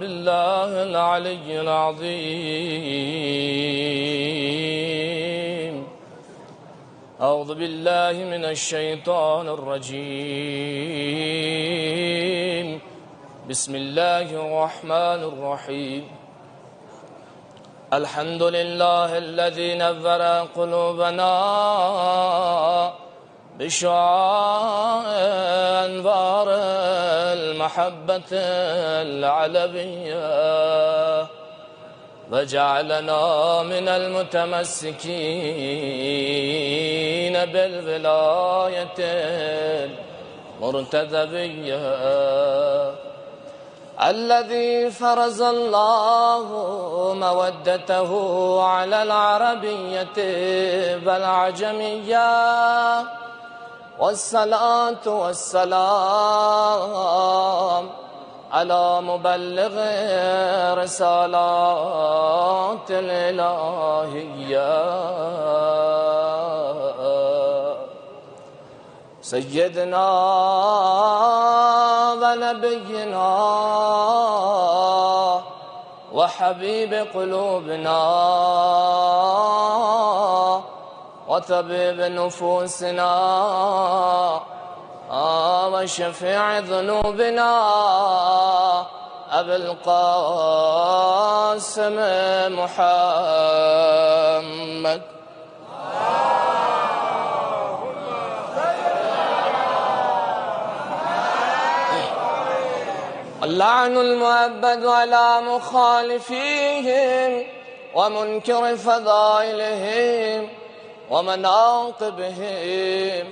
بالله العلي العظيم. أعوذ بالله من الشيطان الرجيم. بسم الله الرحمن الرحيم. الحمد لله الذي نذر قلوبنا بشعاع أنوار المحبة العلوية، وجعلنا من المتمسكين بالولاية المرتضوية. الذي فرض الله مودته على العربية والعجمية، والصلاة والسلام على مبلغ رسالات الإلهية سيدنا ونبينا وحبيب قلوبنا وطبيب نفوسنا وشفيع ذنوبنا أبي القاسم محمد. اللعن المؤبد على مخالفيهم ومنكر فضائلهم ومناقبهم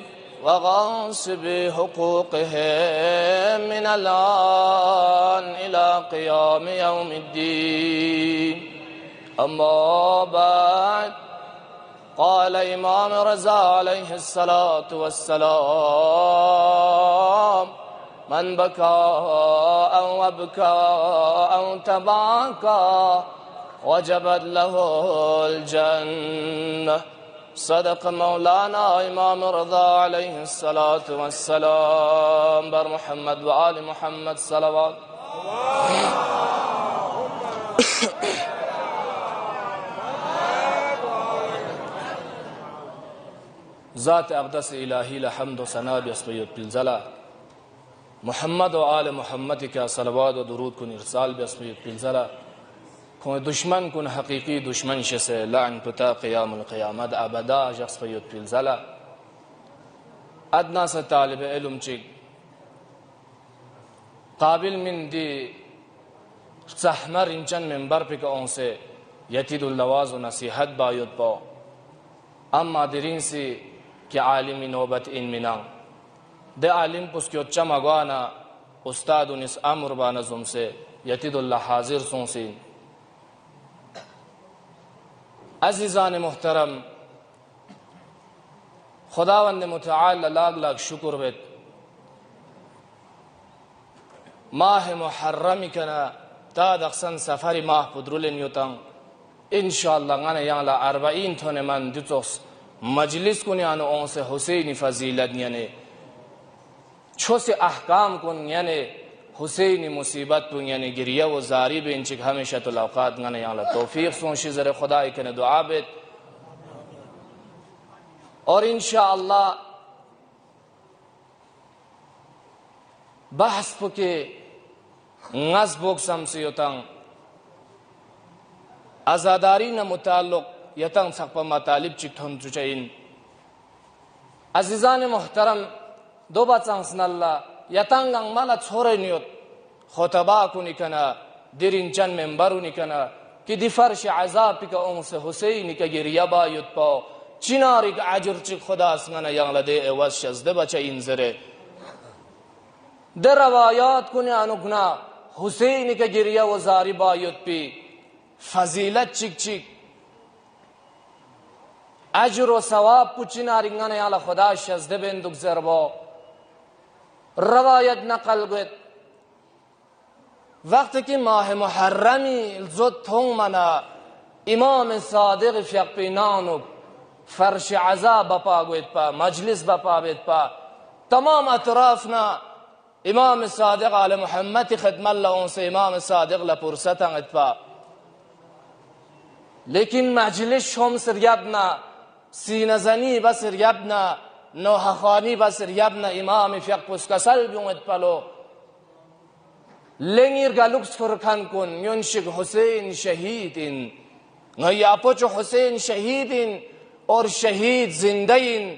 وغاصب حقوقهم من الآن إلى قيام يوم الدين. أما بعد، قال إمام رضا عليه الصلاة والسلام: من بكى أو أبكى أو تباكى وجبت له الجنة. صدق مولانا امام رضا علیه الصلاة والسلام. بر محمد و آل محمد صلوات. ذات اقدس الهی لحمد و ثنا بیاسپید پیلزلا. محمد و آل محمد کا صلوات و درود کن ارسال بیاسپید پیلزلا. کن دشمن کن حقیقی دشمن شسه لعن پتا قیام القیامت ابدا شخص پیوت پیلزلا. ادنا سے طالب علم چی قابل من دی سحمر انچن منبر پی که اون سے یتید اللواز و نصیحت بایود پا اما درین سی که عالمی نوبت این منان ده عالم پس که اچا مگوانا استاد و نس امر با نظم سے یتید اللہ حاضر سون سی. عزیزان محترم، خداوند متعال لاگ لاگ شکر بید. ماہ محرمی کنا تا دقسن سفری ماہ پدرولن یوتن انشاءاللہ غانا یانلا 40 تونه من دیتوس مجلس کنی آنو اون سے حسین فضیلت یعنی چھوس احکام کن یعنی حسین مصیبت تو یعنی گریہ و زاری بے انچک ہمیشہ تو الاوقات غانا یانلا توفیق سون شزر خدای کنے دعا بیت. اور انشاءاللہ بحث پکے نز بوکسم سیوتن ازاداری نا متعلق یتن سقپا مطالب چکتن چوچین. عزیزان محترم، دو بچن سناللہ یتن گنگ مالا چھوڑے نیوت خطبا کنی کنا دیرین چن منبرو نکنا کہ دی فرش عذاب کا اون سے حسین کا گریہ با یت پاو چناری کا عجر چک خدا اسمنا یانگل دے ایواز شزده بچه این زره در روایات کنی آنگنا حسین کا گریہ و زاری با یت پی فضیلت چک چک اجر و ثواب پچناری گنا یانگل خدا شزده بندک زربا روایت نقل گوید وقتی که ماه محرمی زد تون منا امام صادق فیق پینانو فرش عذاب بپا گوید پا مجلس بپا بید پا تمام اطرافنا امام صادق آل محمد خدمت لون سے امام صادق لپرستن اتفا لیکن مجلس هم سریبنا سینزنی بسریبنا نوحخانی بسریبنا امام فیق پسکسل بیون اتپلو لنگیر گلوکس فرکن کن یونشک حسین شهیدین غی اپوچو حسین شهیدین اور شهید زندین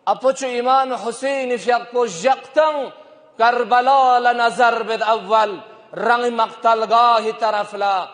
اپوچو امام حسین فیق پس جقتن کربلا لنظر بد اول رنگ مقتلگاه طرف لا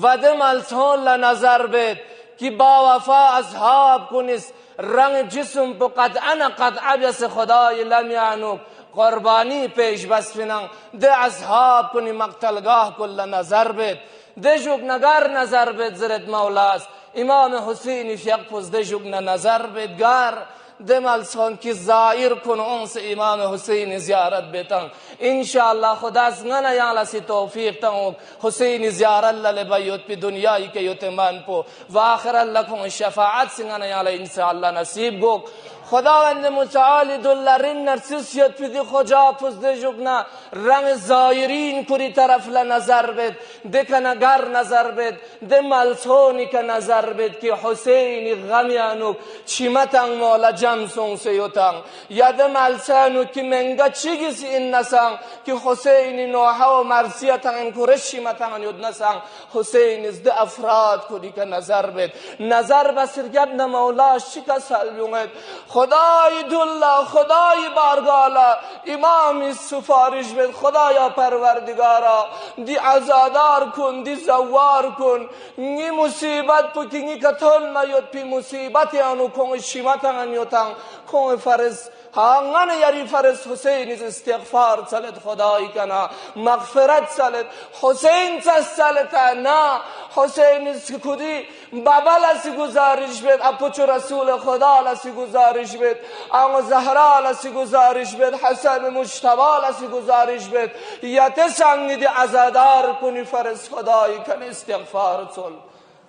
ودم التون لنظر بد کی با وفا اصحاب کنیس رنگ جسم پو قطعا بیس خدای لم یعنوک قربانی پیش بس فنان ده اصحاب کنی مقتلگاه کل نظر بد ده جوگ نگر نظر بد زرد مولاست امام حسینی فیق پوز ده جوگ نظر بد گر دمال سون کی زائر کن اونس امام حسین زیارت بیتن انشاءاللہ خدا سنگنا یالا سی توفیق تنگ حسین زیارت لبیوت پی دنیای که یتمان پو و آخر اللہ کن شفاعت سنگنا یالا انشاءاللہ نصیب گوک خداوند متعال دلارین نرسیسیت پی دی خجا پس دی جگنا رنگ زائرین کری طرف لنظر بید دکنگر نظر بید دی ملسونی که نظر بید که حسینی غمیانو چیمتن مولا جمسون سیوتن یا دی ملسانو که منگا چیگیسی این نسان که حسینی نوحه و مرسیتن این کرشی متن یود نسان حسینی دی افراد کری که نظر بید نظر بسر گبن مولاش چی که سلومید خدای دلله خدای بارگالا امامی سفارش بید خدایا پروردگارا دی عزادار کن دی زوار کن نی مصیبت پو که نی کتون میود پی مصیبت یانو کن شیمت انیوتن کن فرز هنگان یاری فرز حسین استغفار سلت خدای کنا مغفرت سلت حسین سلت نا حسین کدی بابا لسی گزارش بید اپوچو رسول خدا لسی گزارش بید اما زهرا لسی گزارش بید حسن مجتبا لسی گزارش بید یت سنگی عزادار کنی فرز خدای کن استغفار سل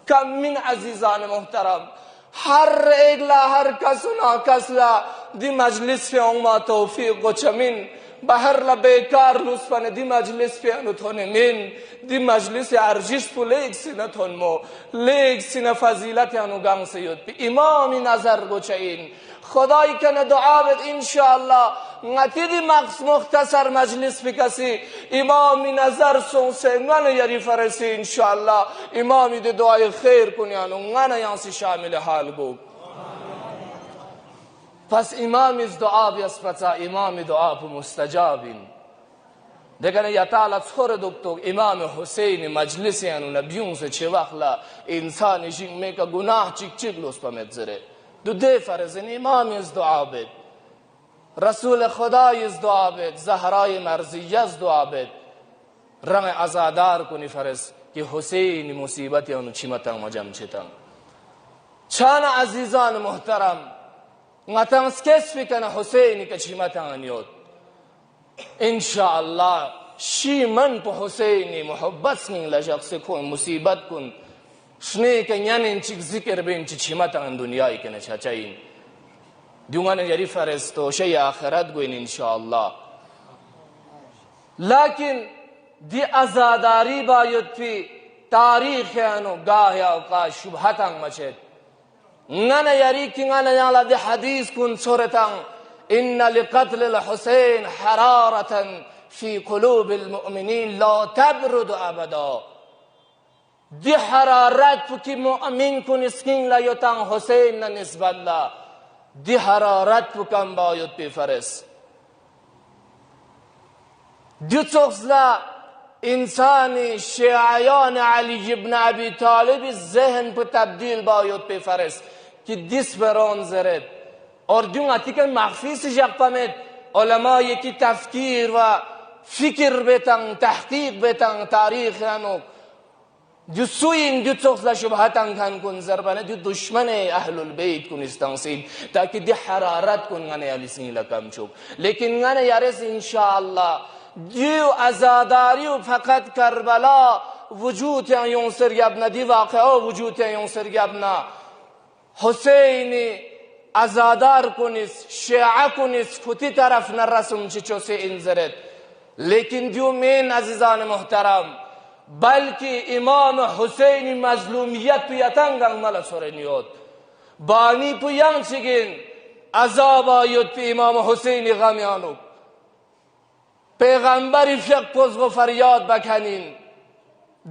کم من عزیزان محترم هر ایگلا هر کس و ناکسلا دی مجلس فی اونما توفیق و چمین بهر لبیکار لطفاً دی مجلس فی انتون من دی مجلس ارجیش پو لیک سینتون مو لیک سین فضیلت انو گم سید پی امامی نظر گوچین خدای کنه دعا بد انشاءالله نتی دی مختصر مجلس پی کسی امامی نظر سون سے نگن یری فرسی انشاءالله امامی دی دعای خیر کنی انو نگن یانسی شامل حال گو پس امام از دعا بیسپتا امام دعا پو مستجابین دیگه یا تعالی خور دکتو امام حسین مجلسی انو نبیون سے چه وقلا انسانی جنگ میں کا گناہ چک لوس پا مدزره دو ده فرزن امام از دعا بید رسول خدای از دعا بید زهرای مرزیه از دعا بید رنگ عزادار کنی فرز که حسین مصیبتی انو چیمتن مجم چیتن چان عزیزان محترم نتانس کس فکن حسینی که چیمتن انیود انشاءالله شی من پو حسینی محبت سنگ لجقس کن مصیبت کن شنه که یعنی چیک ذکر بین چیمتن دنیایی کنه چاچاین دیونگان یری فرستوشه آخرت گوین انشاءالله لیکن دی ازاداری باید پی تاریخ انو گاهی اوقات شبهتن مچد نانا یاری که نانا یالا دی حدیث کن سورتن ان لقتل الحسین حرارتا فی قلوب المؤمنین لا تبرد ابدا دی حرارت پو که مؤمن کن اسکین لیوتن حسین نسبت لا دی حرارت پو کم باید پی فرس دی چوخزلا انسانی شیعیان علی ابن ابی طالب ذهن پو تبدیل باید پی فرس که دیس بران زرد اور دیون اتی که مخفی سی جق پمید علماء یکی تفکیر و فکر بیتن تحقیق بیتن تاریخ انو جو سوین جو چوخلا شبهتن کن زربانه جو دشمن اهل البیت کن استنسین تاکہ دی حرارت کن غنی علی سین لکم چوب لیکن غنی یارس انشاءاللہ دیو ازاداری و فقط کربلا وجود یون سریابنا دی واقعا وجود یون سریابنا حسینی ازادار کنیس شیعه کنیس کتی طرف نرسم چی چوسی انزرد لیکن دیو مین عزیزان محترم بلکه امام حسین مظلومیت پیتنگن ملا سورنیود بانی پیان چگین عذاب آید پی امام حسین غمیانو پیغمبری فیق پوز و فریاد بکنین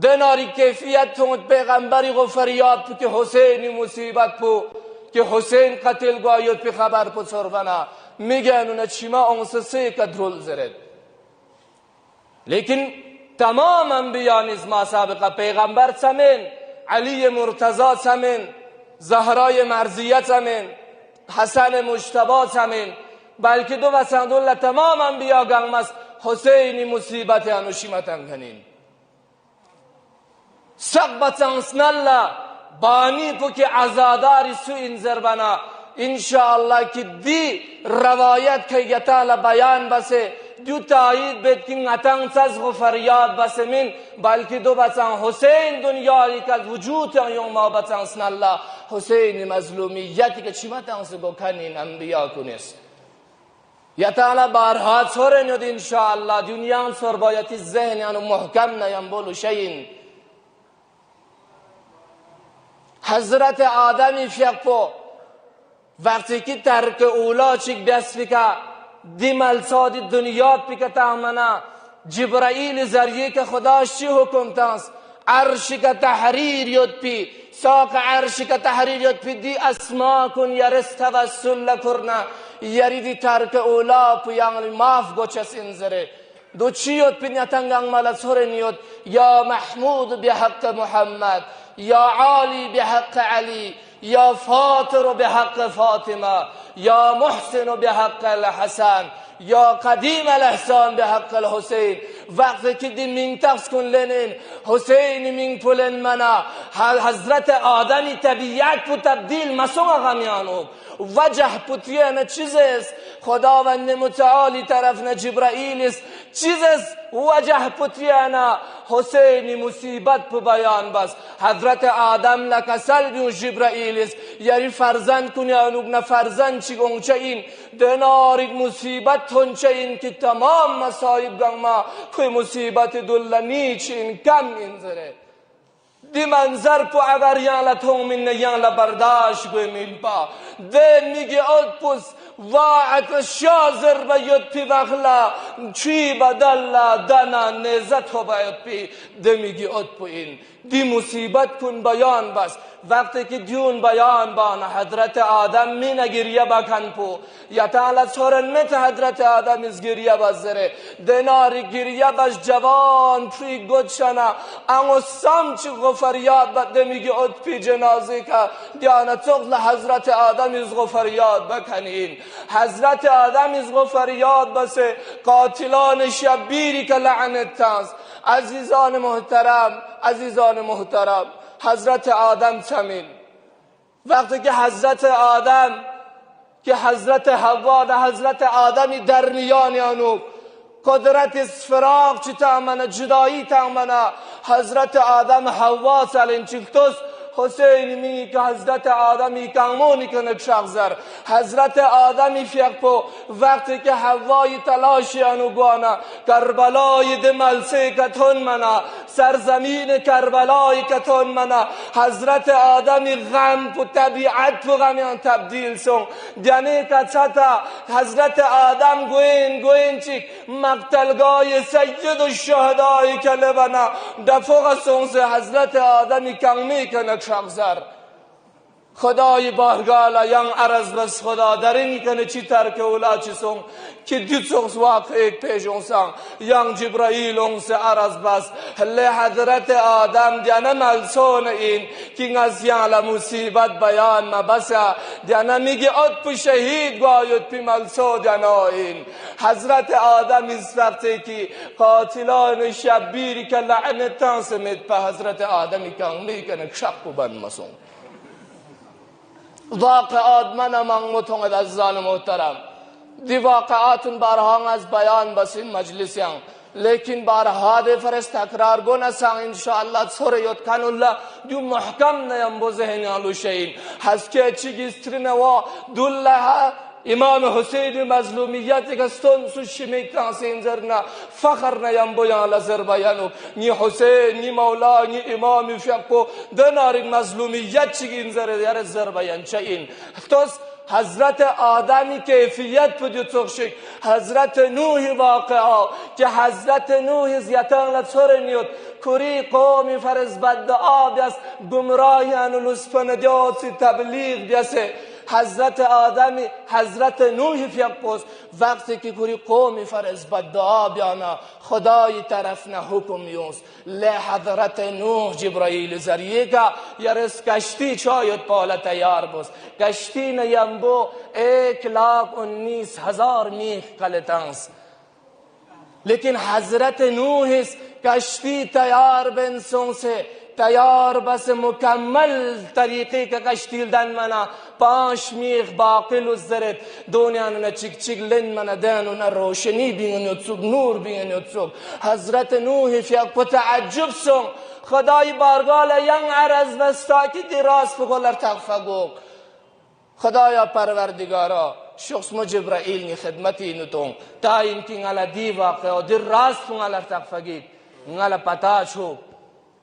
دناری کیفیت تونت پیغمبری و فریاد پو که حسین مصیبت پو که حسین قتل گوید پی خبر پو سربنا میگن اونه چیما اونسه سه کدرول زرد لیکن تمام انبیاء نظام سابقه پیغمبر سمین علی مرتضی سمین زهرای مرضیه سمین حسن مجتبی سمین بلکه دو وسندوله تمام انبیاء گنمس حسین مصیبت انوشیمتن کنین سقبتن سنالله بانی پو که عزاداری سو انزر بنا انشاءالله که دی روایت که یتال بیان بسه دو تایید بید که نتن سز و فریاد بسه من بلکه دو بسن حسین دنیایی که وجود یوم ما بسن سن الله حسین مظلومیتی که چی بتن سگو کنین انبیاء کنیست یتال بارها سورن ید انشاءالله دنیا سور بایتی ذهن یعنی محکم نیم بولو شین حضرت آدمی فیقو وقتی که ترک اولا چیک دست بکا دی ملسادی دنیا بکا تامنا جبرائیل ذریعه که خداش چی حکم تانس عرش که تحریر یود پی ساق عرش که تحریر یود پی دی اسما کن یرس توسل کرنا یری دی ترک اولا پی یعنی ماف گوچس انزره دو چی یود پی نیتنگان مالا سورن یود یا محمود بحق محمد یا عالی بحق علی یا فاطر بحق فاطمه یا محسن بحق الحسن یا قدیم الاحسان بحق الحسین وقتی که دی من تفس کن لنین حسین من پلن منا حضرت آدمی طبیعت پو تبدیل مسوم غمیانو وجه پوتیه چیز است خداوند متعالی طرف نه جبرائیل است چیز است وجه پوتیه حسین مصیبت پو بیان بس حضرت آدم لکسل بیون جبرائیل است یعنی فرزند کنی انوگ نه فرزند چی گونچه این دناریک مصیبت تونچه این که تمام مصائب گنما که مصیبت دلنی چین کم انزره دی منظر پو اگر یان لطوم من یان لبرداشت گوی میل پا دین میگی ادپس واعت شازر بیود پی وغلا چی بدلا دنا نیزت و بیود پی دی میگی ادپو این دی مصیبت کن بیان بس وقتی که دیون بیان بان حضرت آدم می نگریه بکن پو یا تعالی سورن مت حضرت آدم از گریه بزره دناری گریه بش جوان پری گدشنا انو سمچ غفریاد بده میگی اد پی جنازه که دیانت اغل حضرت آدم از غفریاد بکنین حضرت آدم از غفریاد بسه قاتلان شبیری که لعنت تاز عزیزان محترم حضرت آدم چمین وقتی که حضرت آدم که حضرت حوا ده حضرت آدمی در میان آنو قدرت اسفراغ چی تامنه جدایی تامنه حضرت آدم حوا سالین چکتوس حسین می که حضرت آدمی کامونی کنه شخصر حضرت آدمی فیقو وقتی که حوای تلاشی انو گوانا کربلای دملسه کتون منا سرزمین کربلای کتون منا حضرت آدمی غم پو طبیعت پو غمیان تبدیل سون دیانه کچتا حضرت آدم گوین چیک مقتلگاه سید و شهدای که لبنا دفوق سونسه حضرت آدمی کمی کنه شخصر خدای بارگالا ین عرض بس خدا داری کنه چی ترک اولا چی سون که دیتوکس واقع ایک پیش اونسان ین جبرائیل اونسه عرض بس لی حضرت آدم دیانه ملسون این که از یعلا مصیبت بیان مبسا دیانه میگه اد پو شهید گاید پی ملسو دیانه این حضرت آدم از وقتی که قاتلان شبیری که لعنتان سمید پا حضرت آدمی که میکنه شق و بند مسون واقعات من متونگ از زال محترم دی واقعاتون بارها از بیان بسین مجلسیان لیکن بارها دی فرست تکرار گونه سان انشاءالله سوره یود کن الله دو محکم نیم بو ذهنیالو شین هست که چی گسترین و دوله امام حسین مظلومیت که ستون شمیتان سینزرنا فخر نیم بیان لازربایانو نی حسین نی مولا نی امام فیقو دنار مظلومیت چی اینزر یار زربایان چه این توس حضرت آدمی کیفیت پدیو تخشک حضرت نوح واقعا که حضرت نوح زیتان لطور نیود کری قومی فرز بدعا بیاس گمراهیان و لسفن دیاسی تبلیغ بیاسه حضرت آدمی حضرت نوح فیقوس وقتی که کری قومی فرز بدعا بیانا خدای طرف نه حکم یونس لی حضرت نوح جبرائیل ذریعه که یرس کشتی چاید پالا تیار بست کشتی نیمبو 1,19,000 میخ قلتانس لیکن حضرت نوح کشتی تیار بنسون سے تیار بس مکمل طریقے کا کشتیل دن منا 5 میخ باقل و زرد دنیا نه چک چک لن منا دانو نه روشنی بین یوتسوب نور بین یوتسوب حضرت نوح فیق تعجب سون خدای بارگال ین عرض وستاکی دی راست فگولر تغفگوک خدایا پروردگارا شخص ما جبرائیل نی خدمتی نتون تا اینکی نالا دی واقع در راست فگولر تغفگید نالا پتا چو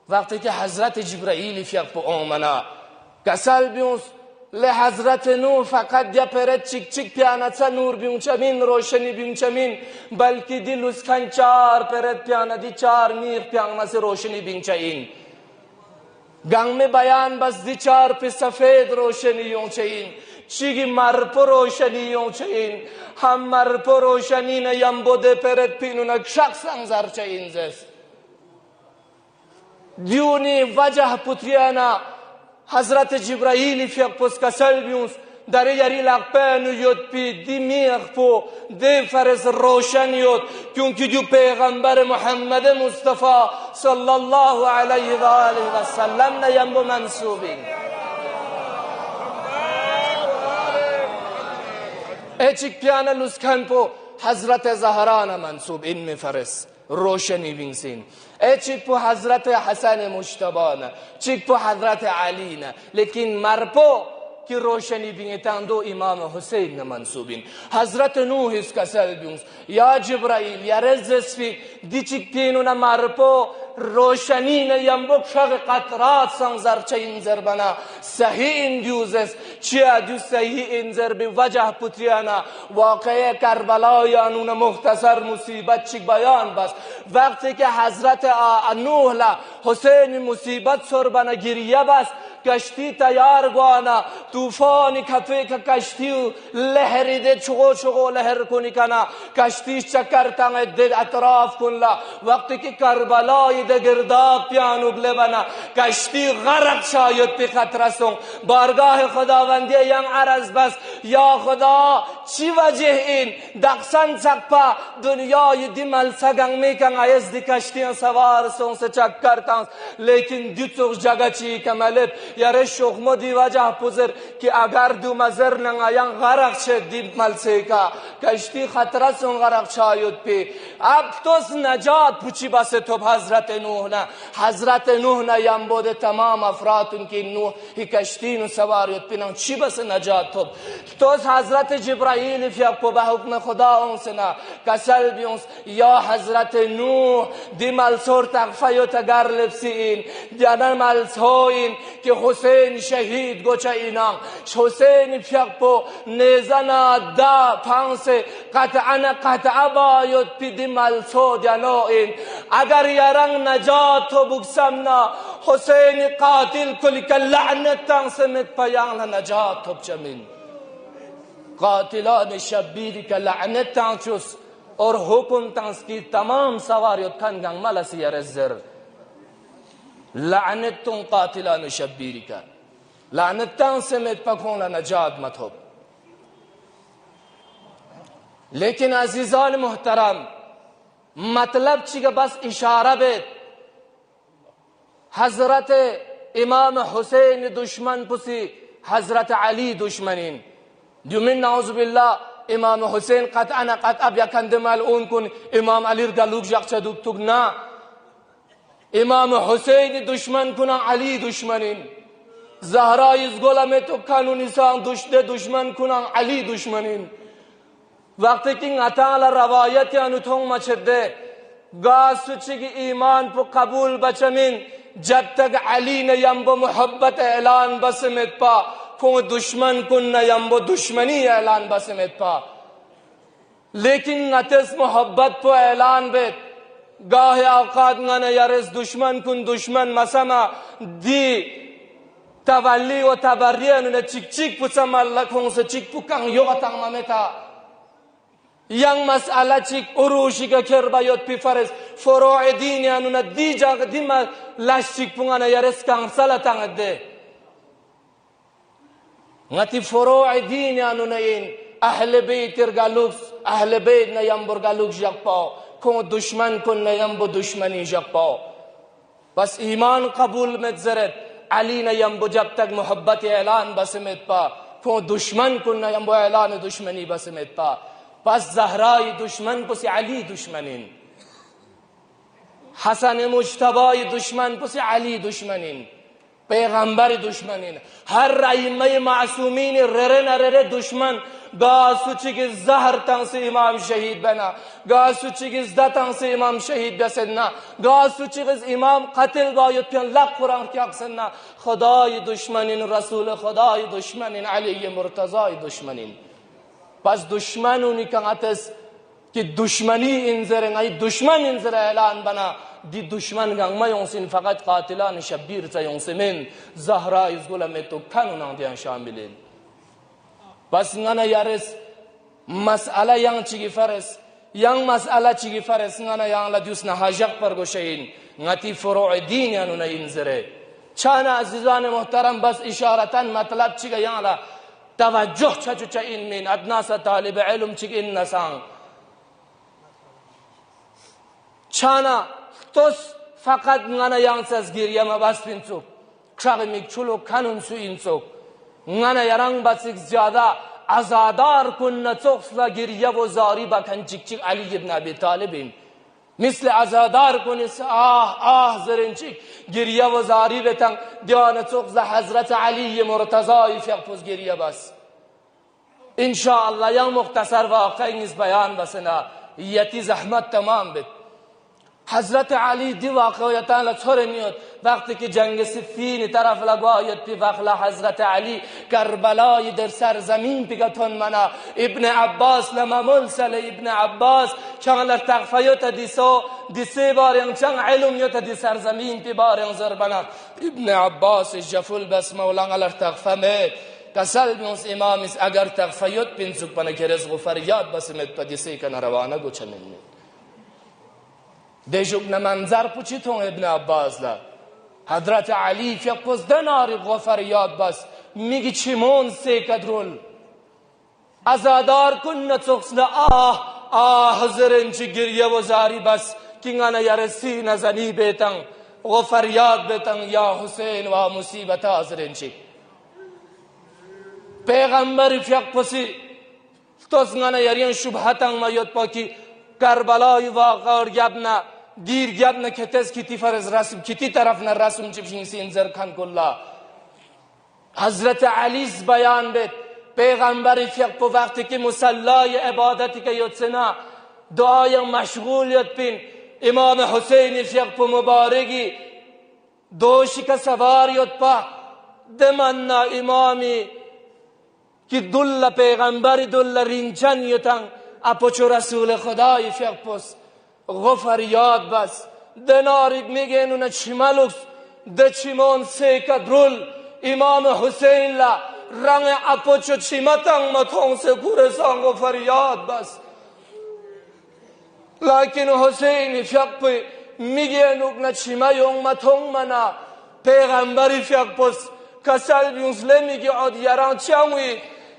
وقتی که حضرت جبرائیل فیق پو اومنا کسل بیونس لی حضرت نو فقط یا پرد چک چک پیانتا نور بیون چمین روشنی بیون چمین بلکه دی لسکن 4 پرد پیانا دی 4 میخ پیانا سے روشنی بیون چاین گنگ میں بیان بس دی 4 پی سفید روشنی یون چاین چیگی مرپو روشنی یون چاین هم مرپو روشنی نیم بوده پرد پینونک شخص انظر چاین زست دیونی وجه پتریانا حضرت جبرائیل فیق پس کسل بیونس در یاری لقپین یود پی دی میخ پو دی فرس روشن یود کیونکہ جو پیغمبر محمد مصطفیٰ صلی اللہ علیہ وآلہ وسلم نیمبو منصوبین ایچک پیانا لسکن پو حضرت زہران منصوب ان میں فرس روشنی بینسین ای چیک پو حضرت حسن مجتبانه چیک پو حضرت علینه لیکن مرپو که روشنی بینتان دو امام حسین منصوبین حضرت نوح اس کسل بیونس یا جبرائیل یا رزسفی دی چیک پینونا مرپو روشنی نیمبوک شغ قطرات سنزر چه انزر بنا صحیح اندیوزست چه دیو صحیح انزر بی وجه پتریانا واقعی کربلایانون مختصر مصیبت چیک بیان بس وقتی که حضرت نوح لا حسین مصیبت سر بنا گریه بس کشتی تیار گوانا توفانی کفه که کشتی لحری ده چغو لحر کنی کنا کشتی چکر تنگ ده اطراف کن لا وقتی که کربلای ده گرداب پیانو گله بنا کشتی غرق شاید پی خطر سون بارگاه خداوندی یم عرض بس یا خدا چی وجه این دقسن چکپا دنیای دی ملسگنگ میکن ایز دی کشتی سوار سون سے چکر تنگ لیکن دی چوخ جگہ چی کملب یاره شخمو دی وجه پوزر که اگر دو مزر ننگایان غرق شد دی ملسه کا کشتی خطره سون غرق شاید پی اب توس نجات پوچی بس تو حضرت نوح نه حضرت نوح نه یم بوده تمام افراتون که نوح هی کشتی نو سواریت پینن چی بس نجات توس حضرت جبرائیل فیق پو به حکم خدا اونسنا کسل بیونس یا حضرت نوح دی ملسور تغفیو تگر لبسی این دیانر ملسو این که حسین شهید گوچه اینان حسین فیق پو نیزنا دا پانس قطعا باید پی دی ملسو دیانو این اگر یرنگ نجات تو بکسمنا حسین قاتل کلی که لعنت تنسمت پیان نجات تو بچمین قاتلان شبیری که لعنت تنسوس اور حکم تنس کی تمام سواریت کنگنگ ملسی یرزر لعنتون قاتلان شبیری که لعنتان سمت پکون نجات مطلب لیکن عزیزان محترم مطلب چی که بس اشاره بید حضرت امام حسین دشمن پسی حضرت علی دشمنین دومین نعوذ بالله امام حسین قطعا بیا کند ملعون کن امام علی گلوک جاکچه دوک نه امام حسین دشمن کنن علی دشمنین زهرای از گلم تو کنونیسان دشمن کنن علی دشمنین. وقتی که نتالا روایتی انو تون مچده گاسو چگی ایمان پو قبول بچمین جب تک علی نیم با محبت اعلان بسمت پا کو دشمن کن نیم با دشمنی اعلان بسمت پا. لیکن نتس محبت پو اعلان بیت گاه اوقات ننه یارس دشمن کن دشمن مسما دی تولی و تبری انو چیک چیک پو سمال کن سے چیک پو کن یوغا تنگ ممتا yang mas'ala cik urushi ka kerbayot pi fares foro'e dini anu na di jaga di ma lashik pungana yares kang salatang adde ngati foro'e dini anu na in ahle beitir galuks ahle beit na yambur galuks jakpa kon dushman kon na yambo dushmani jakpa bas iman qabul met zeret ali na yambo jab tak muhabbat e'lan basemet pa kon dushman kon na yambo e'lan dushmani basemet pa. پس زهرای دشمن پس علی دشمنین، حسن مجتبی دشمن پس علی دشمنین، پیغمبر دشمنین، هر ائمه معصومین رره نرره دشمن. گاسو چیز زهر تن سے امام شهید بنا، گاسو چیز دتن سے امام شهید بسنا، گاسو چیز امام قتل باید پیان لب قرآن کی اقسنا. خدای دشمنین، رسول خدای دشمنین، علی مرتضی دشمنین. پس دشمنونی که اتس که دشمنی انذر نای دشمن انذر اعلان بنا دی دشمن گنگ ما یونسین فقط قاتلان شبیر تا یونسمن زهرا از گلم تو کنون دیان شاملین. پس نانا یارس مسئله yang چیگی فرس yang مسئله چیگی فرس نانا yang لدیوس نهاجق پر گوشین نتی فروع دین یانو نا انذره. چانا عزیزان محترم بس اشارتا مطلب چیگا yang لا توجه چچو چا علمین ادناس طالب علم چیگ این نسان چانا توس فقط نانا یانس از گیریم بس پینسو کشاق میکچولو کنون سو اینسو نانا یرنگ بسیک زیاده ازادار کن نتوخس و گریه و زاری بکن چیک چیک علی ابن ابی طالبین مثل ازادار کنیس زرنچیک گریه و زاری بتن دیانه توخز حضرت علی مرتضی فیقفوز گریه بس انشاءالله یا مختصر واقعی نیز بیان بسنا یتی زحمت تمام بید. حضرت علی دی واقعیتان لطور میاد وقتی که جنگ صفین طرف لگواید پی وقت حضرت علی کربلای در سرزمین پیگتون منا ابن عباس لما منسل ابن عباس چنگ لرتقفیوت دیسی بارین چنگ علم یوت دی سرزمین پی بارین زربنا ابن عباس جفل بس مولان لرتقفه مید کسل بیونس امامیس اگر تقفیوت پینسوک پنه که رزق و فریاد بس مید پا دیسی که نروانه گو چمین مید دیجوک نمنظر پوچیتون ابن عباس لا حضرت علی فی قصد نارق و فریاد بس میگی چیمون سیکد رول ازادار کن نتوخسن زرنچی گریه و زاری بس کنگانا یرسی نزنی بیتن و فریاد بیتن یا حسین و مصیبت زرنچی پیغمبر فی قصی توسنگانا یریان شبهتن ما یاد پاکی کربلای واقع گبنا دیر گبنا کتز کتی فرز رسم کتی طرف نه رسم چپشین سینزر کن کلا حضرت علیز بیان بید پیغمبر فیق پو وقتی که مسلای عبادتی که یدسنا دعای مشغول ید پین امام حسین فیق پو مبارگی دوشی که سوار ید پا دمنا امامی که دل پیغمبر دل رینچن یتن اپوچو رسول خدای فیق پس غفر یاد بس دناریگ میگه نونه چیمالوکس ده چیمون سیکد رول امام حسین لا رنگ اپوچو چیمتن متون سے کورسان غفر یاد بس لیکن حسین فیق پی میگه نوک چیمیون متون منا پیغمبری فیق پس کسل بیونسله میگه عد یران چاوی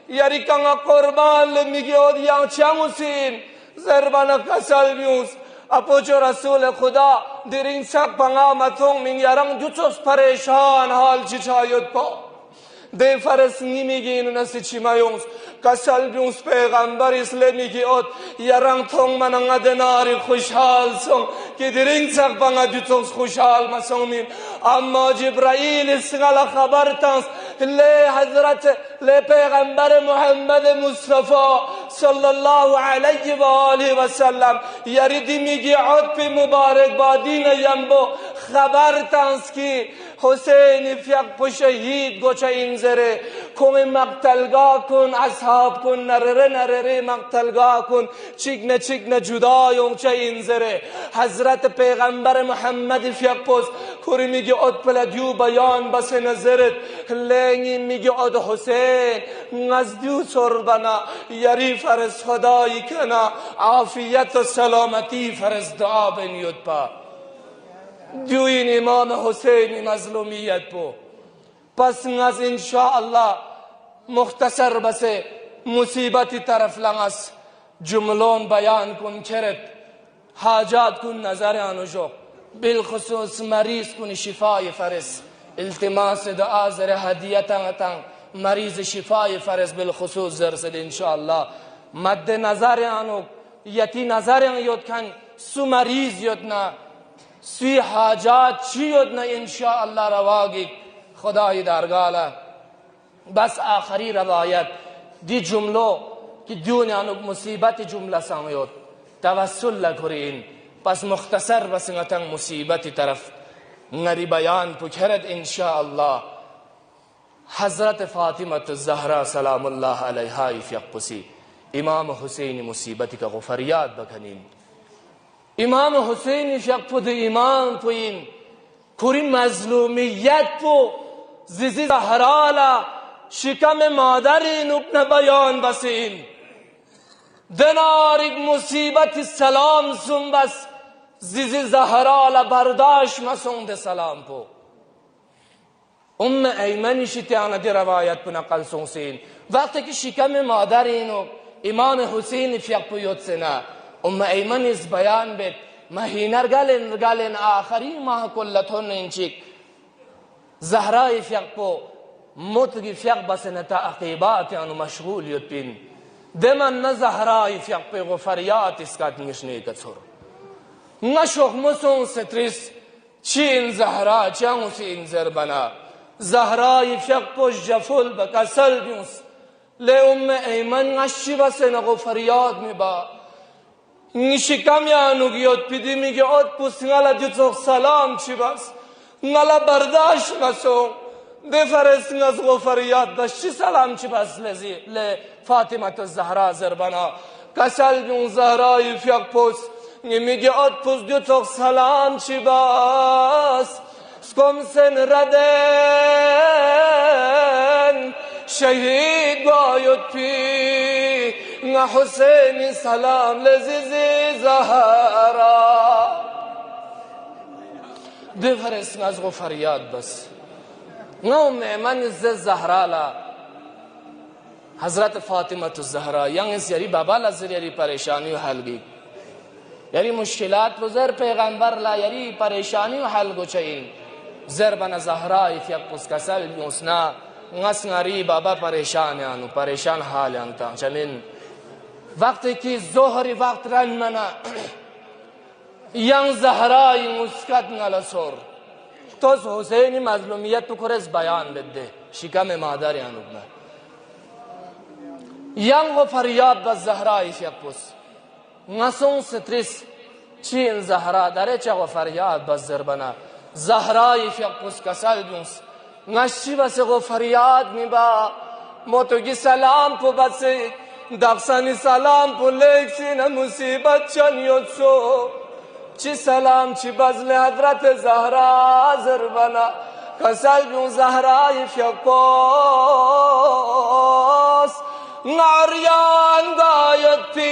یاری کنگا قربان میگه او دیان چموسین زربانا کسل بیوز اپوچو رسول خدا در این سب پنگامتون من یارم جوچوس پریشان حال چی چاید پا ده فرس نمیگی اینو نسی چی مایونس کسل بیونس پیغمبر اسلامی کی ات یران تون منان دناری خوشحال سون که درینگ سق بنا دیتوس خوشحال مسومین اما جبرائیل سنال خبر تانس لی حضرت لی پیغمبر محمد مصطفی صلی الله علیه و آله و سلم یریدی میگی عد پی مبارک بادین ینبو خبر تانس کی حسین فیق پو شهید گوچه اینزره کم مقتلگاه کن اصحاب کن نرره مقتلگاه کن چگنه جدایون چه اینزره حضرت پیغمبر محمد فیق پوست کوری میگه اد پلدیو بیان بس نظرت لینی میگه اد حسین نزدیو سربنا یری فرز خدایی کنا عافیت و سلامتی فرز دعا بنیود پا دیوین امام حسین مظلومیت پو پس نز انشاءالله مختصر بسه مصیبتی طرف لنگس جملون بیان کن کرد حاجات کن نظر آنو جو بالخصوص مریض کن شفای فرس التماس دعا زر هدیتا مریض شفای فرس بالخصوص زرسد انشاءالله مد نظر آنو یتی نظر آن یود کن سو مریض یود نا سوی حاجات چی یود نا انشاءالله رواگی خدای درگاله بس آخری روایت دی جملو که دونیانو مصیبت جمله سامیود توسل لکرین پس مختصر بسنگتن مصیبتی طرف نری بیان پکرد انشاءالله حضرت فاطمه الزهرا سلام الله علیها فیق پسی امام حسین مصیبتی کا غفریات بکنین امام حسین فیق پد ایمان پوین کوری مظلومیت پو زیزی زهرالا شکم مادرین ابن بیان بسین دناریک مصیبت سلام سن بس زیزی زهرالا برداشت مسوند سلام پو ایمنی شتیانه دی روایت پو نقل سنسین وقتی که شکم مادرین امام حسین فیق پو یود سنا ایمن از بیان بید مهینر گلن آخری ماه کلتون انچک زهرای فیق پو متگی فیق بسنه تا عقیبات یعنی مشغول یود بین دمن نه زهرای فیق پی غفریات اسکات نشنه کسر نشوخ مسون ستریس چین زهرا چون سین زربنا زهرای فیق پو جفل بکسل بیونس لی ایمن نشی بسنه غفریات می با نشکم یعنو گیاد پیدی میگه اد پوست نالا دیتوخ سلام چی بس نالا برداشت مسون ده فرست ناز غفریات داشت چی سلام چی بس لی فاطمه الزهرا زربنا کسل بیون زهرای فیق پوست میگه اد پوست دیتوخ سلام چی بس سکم سن ردن شهید باید پی نه حسین سلام لزیزی زهرا ده فرست ناز غفریات بس نه من زهرالا حضرت فاطمه الزهرا یعنی یاری بابا لازر یاری پریشانی و حل گی یاری مشکلات بزر پیغمبر لا یاری پریشانی و حل گو چین زربن زهرای فیق پس کسل بیوسنا نس ناری بابا پریشان حال انتا چمین وقتی که ظهری وقت رن منا ین زهرای مسکت نلسور توز حسینی مظلومیت تو کرز بیان بده شکم مادر یانو بنا ین غفریات بز زهرای فیق پس نسون ستریس چین زهرا داره چه غفریات بز زربنا زهرای فیق پس کسل بیونس نشی بس غفریات می با موتوگی سلام پو بس دقسانی سلام پو لیکسین مصیبت چن یوتسو چی سلام چی بزل حضرت زهرا زربنا کسل بیون زهرای فیق پس ناریان داید پی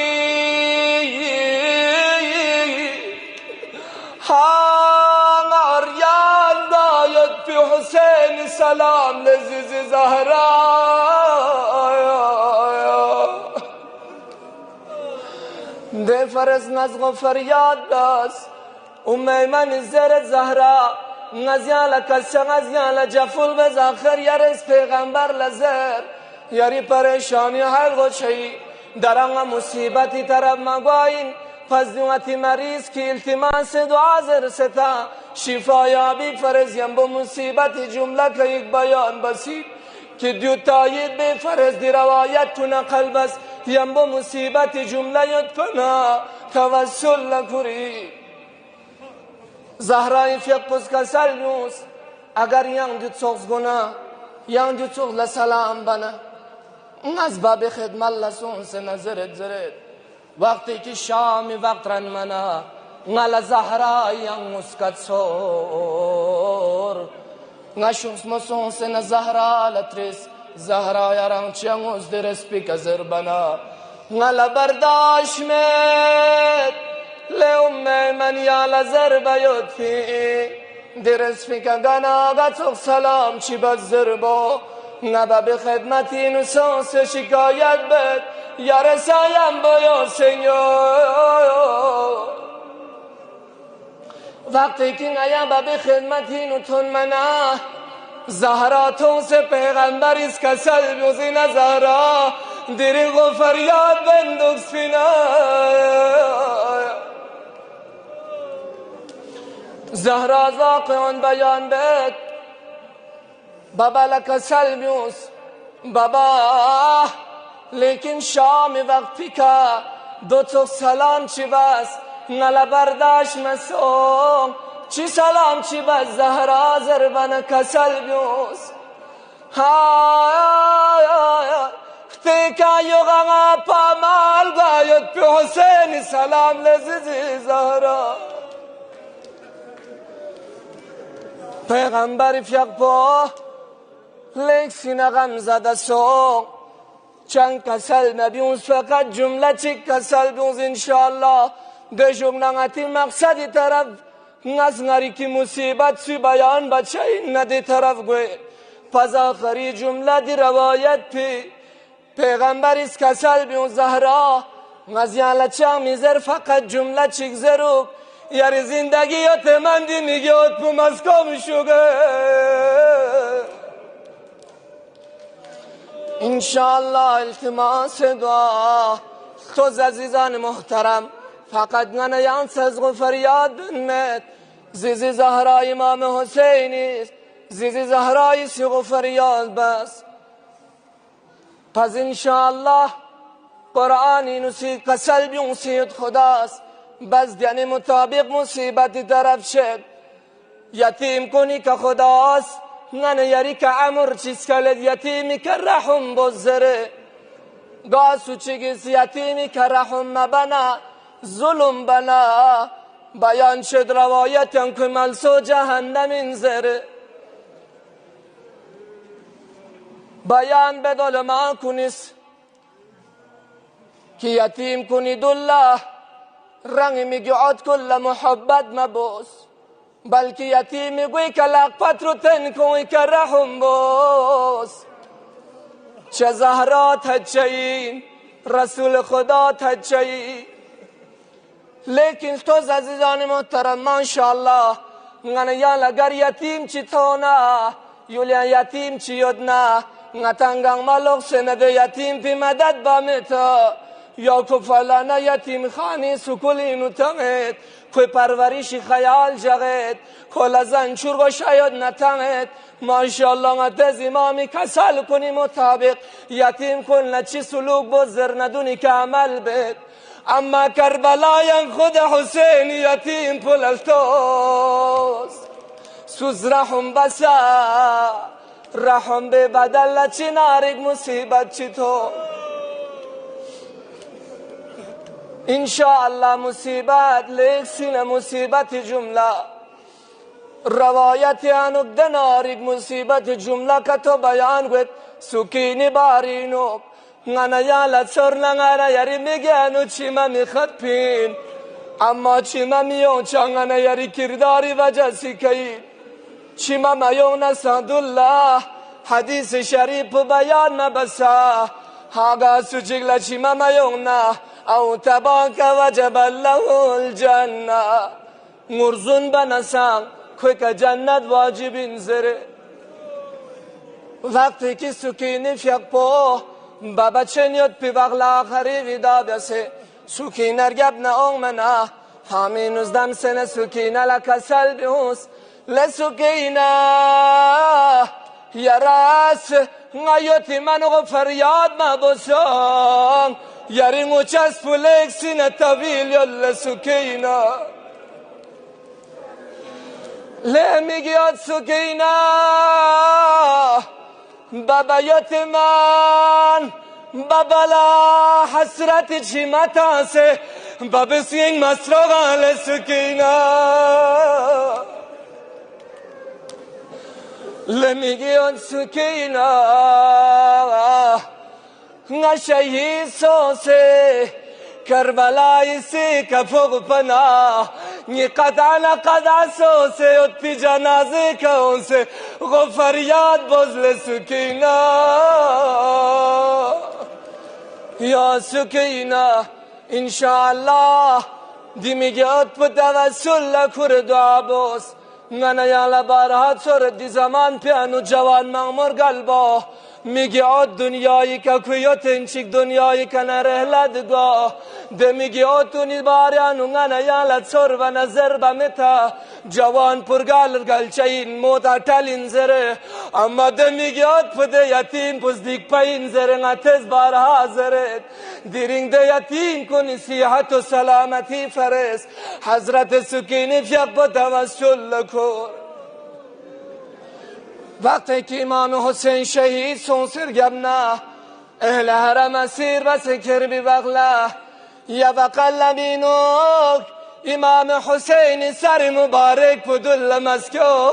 ناریان داید پی حسین سلام لزیز زهرا ده فرز نزغ فریاد داست ایمن زر زهرا نزیال کسا نزیال جفول بزاخر یارس پیغمبر لزر یاری پریشانی حلق و چی درنگ مصیبتی طرف مگوین پس دیوتی مریض کی التماس دعا زر ستا شفا یابی فرزیم با مصیبتی جمله که یک بیان بسید که دیو تایید به فرز دی روایت تو نقل بس یم با مصیبتی جمله یاد پنا توسل لکری زهرای فیق پس کسل نیوز اگر ینگ دیو چوز گنا ینگ دیو چوز لسلام بنا از باب خدمت لسون سے نظرت زرد وقتی که شامی وقت رن منا نال زهرا ینگ مسکت سور نشوز مسون سے نزهرا لترس زهرا یاران چیانگوز درس پی کزر بنا نال برداشت مید لأم من یا لزر بیود فی درس پی کگنا گتوک سلام چی بزر با نبا به خدمتی نسانس شکایت بد یا رسایم بایا سنیور وقتی که نیا با به خدمتی نتون منا زهراتون سے پیغمبر اس کسل بیوزین زهرا دریغ و فریاد بندوک سپینا زهرا زاقیان بیان بد بابا لکسل بیوز بابا لیکن شام وقتی که دو تو سلام چی بس نلا برداشت مسون چی سلام چی بس زهرا زربان کسل بیوز تیکا یوغا پامال گاید پی حسین سلام لزیزی زهرا پیغمبر فیق پا لیک سینه غم زده سو چند کسل نبیونز فقط جمله چی کسل بیونز انشاءالله ده جملنگتی مقصدی طرف نز نری که مصیبت سی بیان بچه این ندی طرف گوی پس آخری جمله دی روایت پی پیغمبر اس کسل بیونز زهرا نزیان لچه میزر فقط جمله چیک زرو یاری زندگی یات من دی میگیات پو مسکام شوگه انشاءالله التماس دعا تو عزیزان محترم فقط ننیان سزغ فریاد بنمت زیزی زهرای امام حسینی زیزی زهرای سیغ فریاد بس پس انشاءالله قرآنی نسی کسل بیون سید خداست بس یعنی مطابق مصیبتی طرف شد یتیم کنی که خداست ننه یاری که عمر چیز کلد یتیمی که رحم بزره گاسو چیگیز یتیمی که رحم مبنا ظلم بنا بیان شد روایت که ملسو جهنم انزره بیان بدل ما کنیس که یتیم کنید الله رنگ میگی عاد کل محبت مبوس بلکه یتیمی گوی که لقبت رو تن کنی که رحم بوس چه زهرات هچهی رسول خدا هچهی لیکن تو عزیزان محترم ماشاءالله نگه یال اگر یتیم چی تو نه یولیا یتیم چی یاد نه نتنگان مالوک سنده یتیم پی مدد بامیتا یا که فلانا یتیم خانی سکولینو تمید که پروریشی خیال جغید که لزن چرگو شاید نتمید ماشاءالله نتز امامی کسل کنی مطابق یتیم کن نچی سلوک بزر ندونی که عمل بید اما کربلاین خود حسین یتیم پللتوز سوز رحم بسا رحم به بدل چی نارگ مصیبت چی تو انشاءالله مصیبت لیک سین مصیبت جمله روایت انک دنارگ مصیبت جمله که تو بیان گوید سکینی بارینوک نانا یالت سر نانا یاری میگنو چیما میخد پین اما چیما میون چانگانا یاری کرداری وجه سیکهی چیما میون نساد الله حدیث شریف بیان مبسا هاگا سوچگلا چیما میون نه او تباک وجب له الجنه مرزون بنسان که جنت واجب انزره وقتی که سکینه فیق پو بابا چنیت پی وقل آخری غدا بسه سکینه رگب ناونگ منا همین ازدم سنه سکینه لکسل بیوس لسکینه یا راس غیوتی منو فریاد ما بسان یاری موچس پولیک سینه طویل یل سکینه لمیگیاد سکینه بابا یتمان بابا لا حسرت چی متاسه بابا سینگ مسروغا لسکینه لمیگیاد سکینه شهید سوسه کربلای سی کفوق پناه نی قطعنا قطع سوسه اتپی جنازه کونسه غفریاد بزل سکینه یا سکینه انشاءالله دی میگه اتپ توسل لکر دعا بوس من یالا بارها سر دی زمان پیانو جوان مغمور قلبا میگه آد دنیایی که کویت انچیک دنیایی که نرهلدگاه ده میگه آتونی باریانو غنه یالت سر و نظر بمتا جوان پرگال گلچه این موتا تل زره اما ده میگه آد پده یتیم پس دیگ پا زره نتز بارها زره دیرینگ ده یتیم کنی صحت و سلامتی فرست حضرت سکینی فیق با توسل لکن وقتی که امام حسین شهید سون سرگبنه اهل حرم اسیر و سکر بی بغله یا وقل بینوک امام حسین سر مبارک پدل مسکو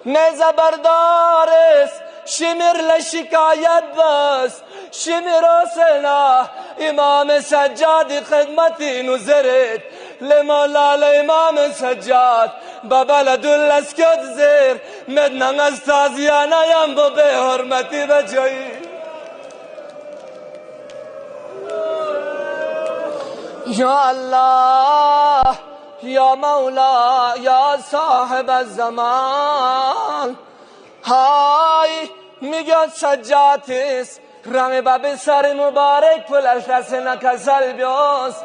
نیزه بردارست شمر لشکایت بس شمر حسینا امام سجاد خدمتی نزرد لمولال امام سجاد بابل دل اسکت زیر مدنن از تازیانه یم با به حرمتی بجایی یا الله یا مولا یا صاحب الزمان های میگه سجادیست رنگ باب سر مبارک پلش رسه نکسل بیاس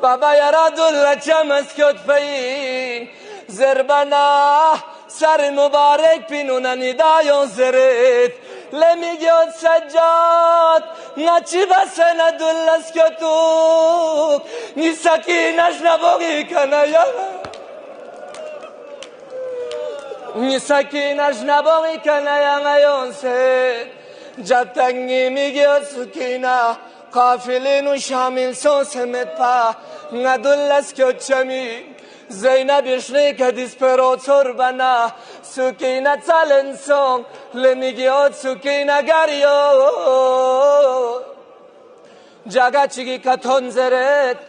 بابا یرا دل چمس کت پین زربنا سر مبارک پینونه ندایون زرید لمیگیاد سجاد نچی بسه ندل از کتوک نی سکینش نباقی کنه یا نی سکینش نباقی کنه یا غیون سید جب تنگی میگیاد سکینه قافلین و شامل سو سمت پا ندل از کت چمی زینب اشنی که دیس پروتور بنا سکینه چلن سون لمیگیاد سکینه گریو جاگا چیگی کتون زرد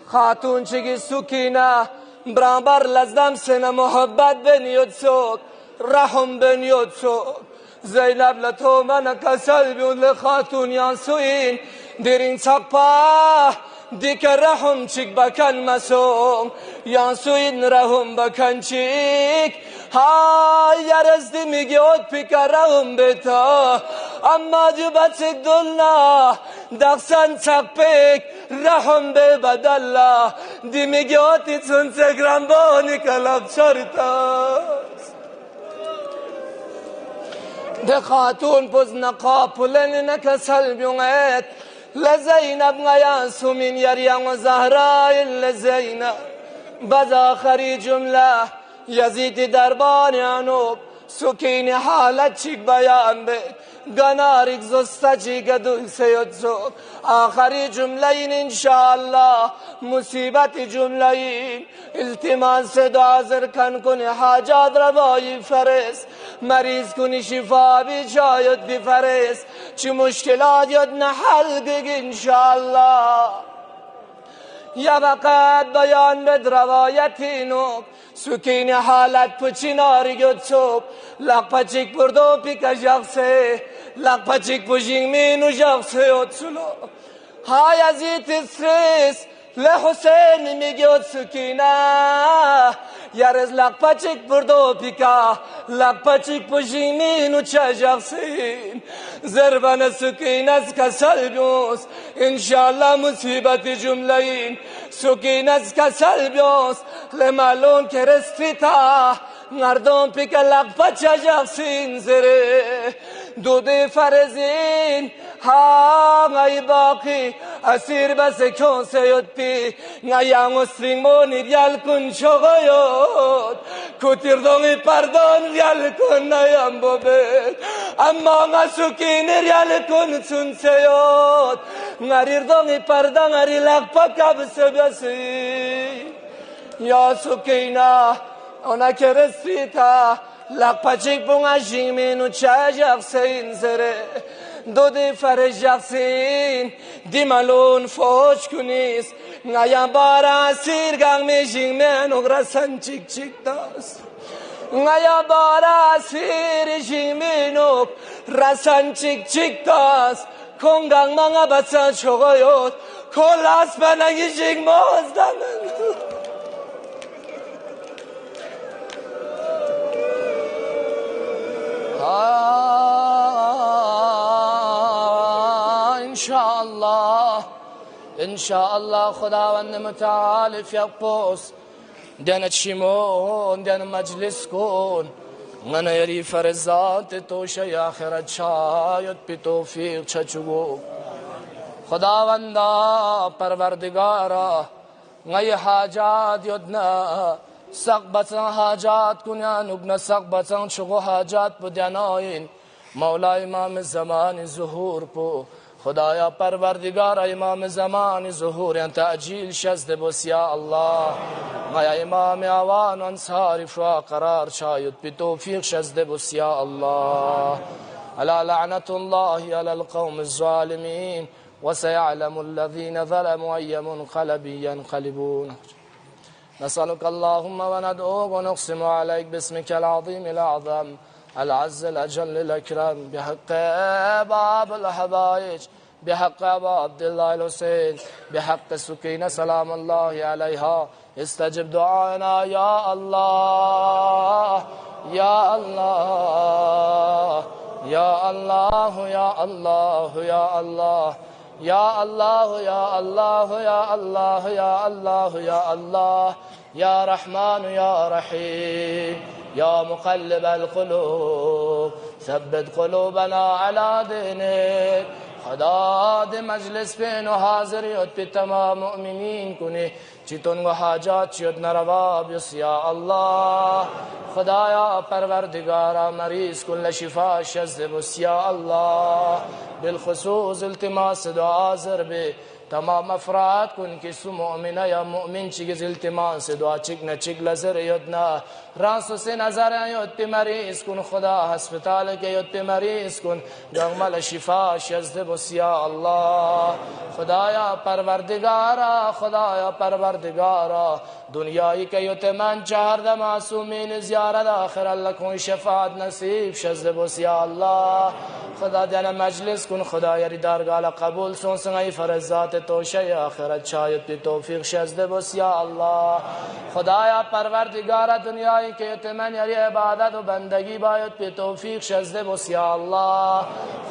خاتون چیگی سکینه برانبر لزدم سنه محبت بنیود سوک رحم بنیود سوک زینب لطو من کسل بیون لخاتون یانسوین دیرین سقپا دیک رحم چیک بکن مسوم یانسوین رحم بکن چیک های یرزدی میگی اوت پیک رحم بیتا اما جو بچک دلنا دقسن سقپیک رحم بی بدلا دی میگی اوتی چون سگرم بانی کلاب شرطاست ده خاتون پز نقاب پلن نکسل بیونت لزینب غیاسو من یریان و زهرای لزینب باز آخری جمله یزید دربان انوب سکین حالت چیک بیان بید گناریک زسته چیک دوی سید زوب آخری جمله این انشاءالله مصیبت جمله این التماس دعا زرکن کنی حاجات روایی فرست مریض کنی شفا بی جایت بی فرست چی مشکلات یاد نحل گگ انشاءالله یا وقت بیان بد روایتی نوک سکین حالت پچی ناری گد صوب لق پچیک پردو پیک جغسه لق پچیک پشینگ مینو جغسه ات سلو های ازیت استرس لحسین میگید سکینه Yarız lakpaçık burdo pika, lakpaçık pujiminu çajaksin. Zerbana sukinas kasalbios, inşallah musibeti cümleyin. Sukinas kasalbios, lemalon kerestita. Ngardon pika lakpaçajaksin zere. Dode farezin, ha ngay baki. Asir base kyon seyotpi, ngayang ostring mo ni dial kun chogoyot. Kutirdongi pardon dial kun nayam bobet. Amma ngasuki ni dial kun sun seyot. Ngarirdongi pardon ngarilak pakab sebasi. Ya sukina, ona keresita, lakpachik bunga jiminu chajak sein zere. Dode farejaksin, dimalon foch kunis, ngaya bara sirgang me jingmen ograsan chik chik das. Ngaya bara sir jingmen ograsan chik chik das. Kongang mga basa chogoyot, kolas panagi jingmoz damen. İnşallah Khudavand Muta'al fiyakpos Dana Shimon, dana majlis kon Ngana yari farzat tosha ya akhirat shayat pi tawfiq chachugo Khudavanda parvardigara Ngay hajat yodna Sakbatan hajat kunya nubna sakbatan chugo hajat budanayin Mawla imam zaman zuhur po خدایا پروردگار امام زمان ظهور تعجیل شزد بس یا الله ما امام اوان انصار فوا قرار شاید بتوفیق شزد بس یا الله الا لعنة الله على القوم الظالمين وسيعلم الذين ظلموا أي منقلب ينقلبون نسألك اللهم وندعوك ونقسم عليك باسمك العظيم الأعظم العز الأجل الأكرم بحق باب الحبائج بحق أبا عبد الله الحسين بحق سكينة سلام الله عليها استجب دعانا يا الله يا الله يا الله يا الله يا الله يا الله يا الله يا الله يا الله يا الله يا رحمن يا رحيم يا مقلب القلوب ثبت قلوبنا على دينك خدا دے مجلس پہ نو حاضر یود پہ تمام مؤمنین کنے چیتون و حاجات چیود نرواب یس یا اللہ خدایا پروردگارا مریض کن لشفا شزد بس یا اللہ بالخصوص التماس دعا ضربے تمام افراد کن کسو مؤمنہ یا مؤمن چیز التماس دعا چک نہ چک لزر یودنا رانسو سے نظر یود پہ مریض کن خدا ہسپتال کے یود پہ مریض کن گنگمل شفا شزد بس یا اللہ خدایا پروردگارا خدایا پروردگارا دنیای کے یود من چہر دا معصومین زیارت آخر اللہ کن شفاعت نصیب شزد بس یا اللہ خدا دینا مجلس کن خدا یاری دارگالا قبول سن سنگی فرزات توشی آخرت شاید پی توفیق شزد بس یا اللہ خدایا پروردگارا دنیای که یتمن یاری عبادت و بندگی باید پی توفیق شزد بس یا اللہ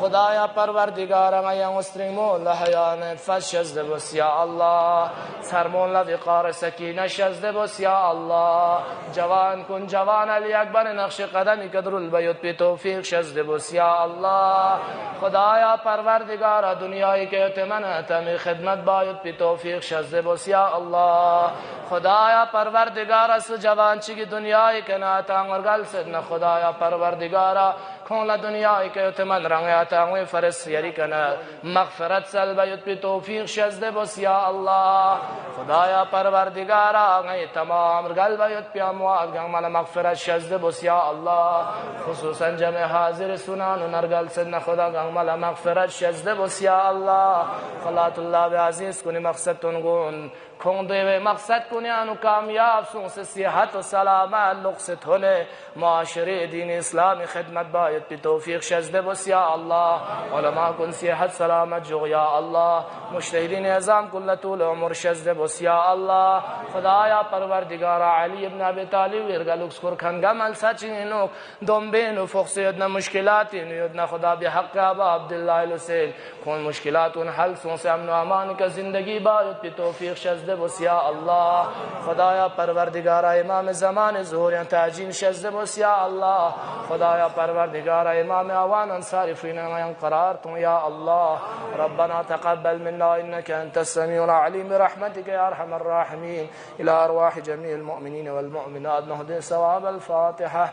خدایا پروردگارا غیان استرمون لحیان فش شزد بس یا اللہ سرمون لوقار سکینه شزد بس یا اللہ جوان کن جوان علی اکبر نقش قدمی کدر البیت پی توفیق شزد بس یا اللہ خدایا پروردگارا دنیای که یتمن اتمی خدمت باید پی توفیق شزد بس یا اللہ خدایا پروردگارا سو جوان چی دنیای که ناتان ورگل سدن خدایا پروردگارا کھولا دنیای که یتمن رنگ آتاوی فرس یری کنا مغفرت سلبیت پی توفیق شزد بس یا اللہ خدایا پروردگارا غی تمام رگل بیت پی اموات گنگمال مغفرت شزد بس یا اللہ خصوصا جمع حاضر سنان و نرگل سدن خدا گنگمال مغفرت شزد بس یا اللہ خلات اللہ بعزیز کنی مقصد تنگون کن دوی مقصد کنیانو کامیاب سون سے صحت و سلامت لقصت هله معاشره دین اسلام خدمت باید بی توفیق شزده بس یا الله علماء کن صحت سلامت جو یا الله مجتهدین اعظام کل طول عمر شزده بس یا الله خدایا پروردگار علی ابن ابی طالب ورگلوکس کر کنگم السچینو دنبینو فقسیدنا مشکلاتی نیدنا خدا بحق ابا عبدالله الحسین کن مشکلاتون حل سون سے امن و امان کا زندگی باید بی توفیق شزده بس یا الله خدایا پروردگار امام زمان ظهور تعجین شزده بس یا الله خدایا پروردگار امام اوان انصار فينا قرارتم يا الله ربنا تقبل منا انك انت السميع العليم برحمتك يا ارحم الراحمين الى ارواح جميع المؤمنين والمؤمنات نهدي ثواب الفاتحه.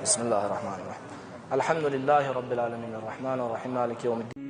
بسم الله الرحمن الرحيم. الحمد لله رب العالمين الرحمن الرحيم مالك يوم الدين.